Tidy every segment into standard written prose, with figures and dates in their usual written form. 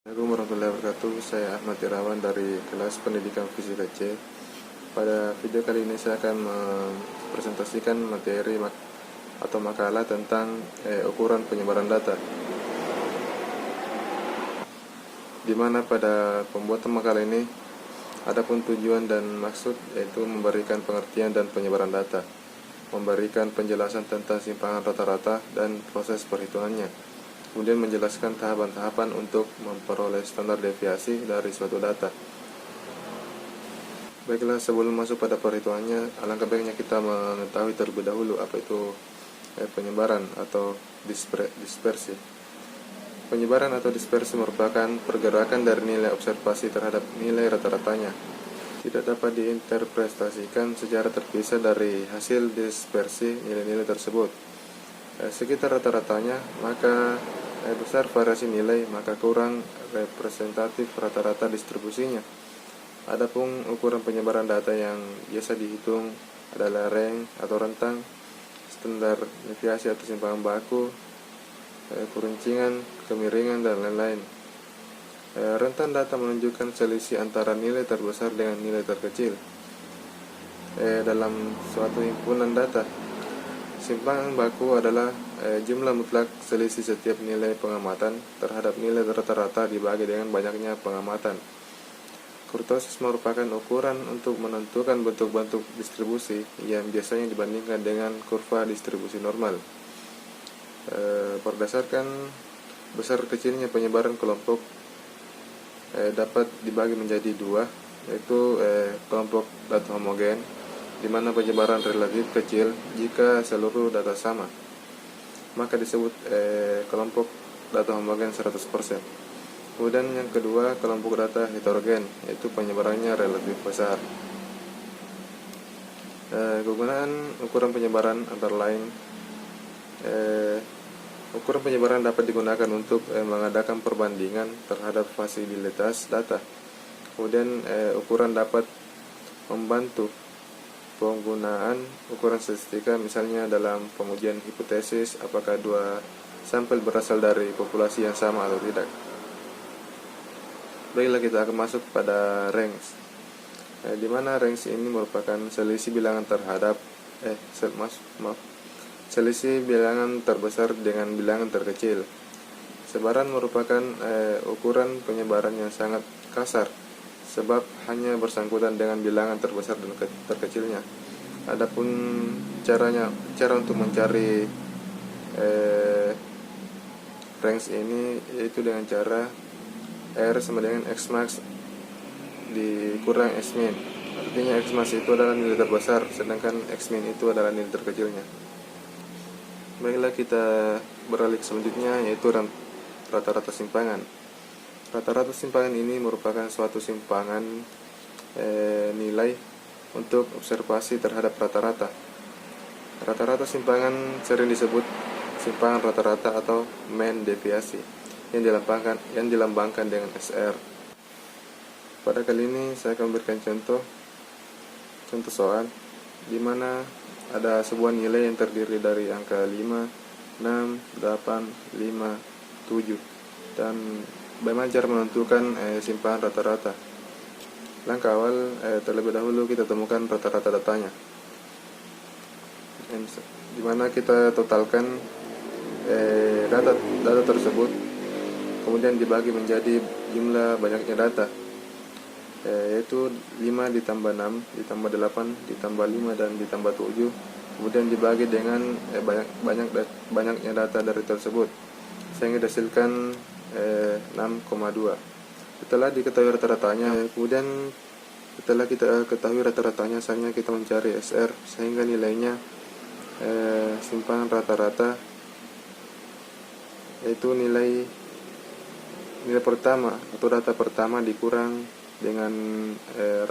Assalamualaikum warahmatullahi wabarakatuh. Saya Ahmad Irawan dari kelas pendidikan fisika C. Pada video kali ini saya akan mempresentasikan materi atau makalah tentang ukuran penyebaran data, di mana pada pembuatan makalah ini adapun tujuan dan maksud yaitu memberikan pengertian dan penyebaran data, memberikan penjelasan tentang simpangan rata-rata dan proses perhitungannya, kemudian menjelaskan tahapan-tahapan untuk memperoleh standar deviasi dari suatu data. Baiklah, sebelum masuk pada perhitungannya, alangkah baiknya kita mengetahui terlebih dahulu apa itu penyebaran atau dispersi. Penyebaran atau dispersi merupakan pergerakan dari nilai observasi terhadap nilai rata-ratanya. Tidak dapat diinterpretasikan secara terpisah dari hasil dispersi nilai-nilai tersebut. Sekitar rata-ratanya, maka besar variasi nilai, maka kurang representatif rata-rata distribusinya. Adapun ukuran penyebaran data yang biasa dihitung adalah range atau rentang, standar deviasi atau simpangan baku, keruncingan, kemiringan, dan lain-lain. Rentang data menunjukkan selisih antara nilai terbesar dengan nilai terkecil dalam suatu himpunan data. Simpangan baku adalah jumlah mutlak selisih setiap nilai pengamatan terhadap nilai rata-rata dibagi dengan banyaknya pengamatan. Kurtosis merupakan ukuran untuk menentukan bentuk-bentuk distribusi yang biasanya dibandingkan dengan kurva distribusi normal. Berdasarkan besar kecilnya penyebaran kelompok dapat dibagi menjadi dua, yaitu kelompok data homogen, di mana penyebaran relatif kecil jika seluruh data sama, maka disebut kelompok data homogen 100%. Kemudian yang kedua, kelompok data heterogen, yaitu penyebarannya relatif besar. Kegunaan ukuran penyebaran antara lain, ukuran penyebaran dapat digunakan untuk mengadakan perbandingan terhadap fasibilitas data. Kemudian ukuran dapat membantu penggunaan ukuran statistika, misalnya dalam pengujian hipotesis apakah dua sampel berasal dari populasi yang sama atau tidak. Baiklah, kita akan masuk pada range, di mana range ini merupakan selisih bilangan terhadap selisih bilangan terbesar dengan bilangan terkecil. Sebaran merupakan ukuran penyebaran yang sangat kasar, sebab hanya bersangkutan dengan bilangan terbesar dan terkecilnya. Adapun cara untuk mencari range ini yaitu dengan cara R sama dengan X max dikurang X min. Artinya X max itu adalah nilai terbesar, sedangkan X min itu adalah nilai terkecilnya. Baiklah, kita beralih ke selanjutnya, yaitu rata-rata simpangan. Rata-rata simpangan ini merupakan suatu simpangan nilai untuk observasi terhadap rata-rata. Rata-rata simpangan sering disebut simpangan rata-rata atau mean deviasi yang dilambangkan dengan SR. Pada kali ini saya akan memberikan contoh soal di mana ada sebuah nilai yang terdiri dari angka 5, 6, 8, 5, 7 dan bagaimana cara menentukan simpangan rata-rata. Langkah awal, terlebih dahulu kita temukan rata-rata datanya, di mana kita totalkan data tersebut, kemudian dibagi menjadi jumlah banyaknya data, yaitu 5 ditambah 6 ditambah 8 ditambah 5 dan ditambah 7, kemudian dibagi dengan banyaknya data dari tersebut, sehingga dihasilkan 6,2. Setelah diketahui rata-ratanya, kemudian setelah kita ketahui rata-ratanya, selanjutnya kita mencari SR, sehingga nilainya simpangan rata-rata, yaitu nilai pertama atau data pertama dikurang dengan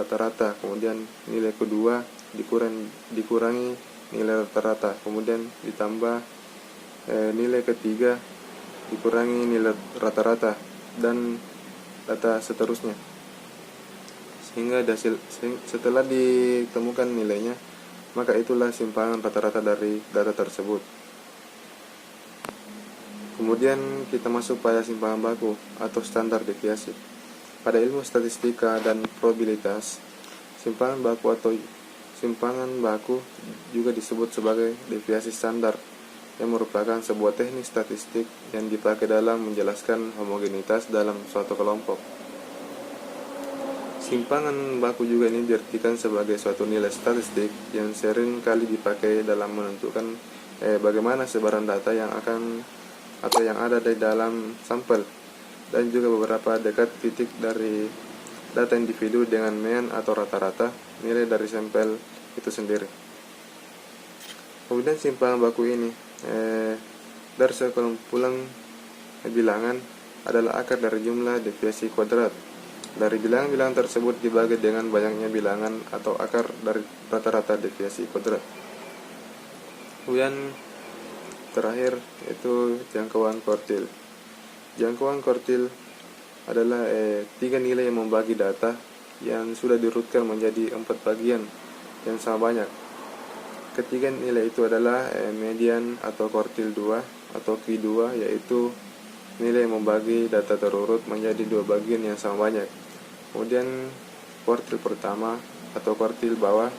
rata-rata, kemudian nilai kedua dikurangi nilai rata-rata, kemudian ditambah nilai ketiga dikurangi nilai rata-rata, dan data seterusnya, sehingga setelah ditemukan nilainya, maka itulah simpangan rata-rata dari data tersebut. Kemudian kita masuk pada simpangan baku atau standar deviasi. Pada ilmu statistika dan probabilitas, simpangan baku juga disebut sebagai deviasi standar, yang merupakan sebuah teknik statistik yang dipakai dalam menjelaskan homogenitas dalam suatu kelompok. Simpangan baku juga ini diartikan sebagai suatu nilai statistik yang sering kali dipakai dalam menentukan bagaimana sebaran data yang ada di dalam sampel, dan juga beberapa dekat titik dari data individu dengan mean atau rata-rata nilai dari sampel itu sendiri. Kemudian simpangan baku ini dari sekumpulan bilangan adalah akar dari jumlah deviasi kuadrat. Dari bilangan-bilangan tersebut dibagi dengan banyaknya bilangan atau akar dari rata-rata deviasi kuadrat. Kemudian terakhir itu jangkauan kuartil. Jangkauan kuartil adalah 3 nilai yang membagi data yang sudah dirutkan menjadi 4 bagian yang sama banyak. Ketiga nilai itu adalah median atau kuartil 2 atau Q2, yaitu nilai yang membagi data terurut menjadi 2 bagian yang sama banyak. Kemudian kuartil pertama atau kuartil bawah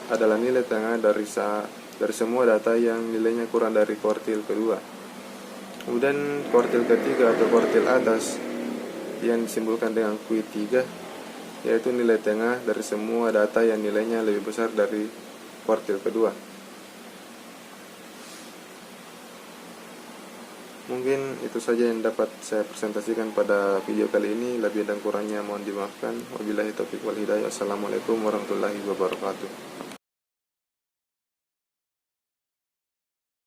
adalah nilai tengah dari semua data yang nilainya kurang dari kuartil kedua. Kemudian kuartil ketiga atau kuartil atas yang disimbolkan dengan Q3, yaitu nilai tengah dari semua data yang nilainya lebih besar dari kuartil kedua. Mungkin itu saja yang dapat saya presentasikan pada video kali ini. Lebih dan kurangnya mohon dimaafkan. Wabillahi taufiq wal hidayah. Assalamualaikum warahmatullahi wabarakatuh.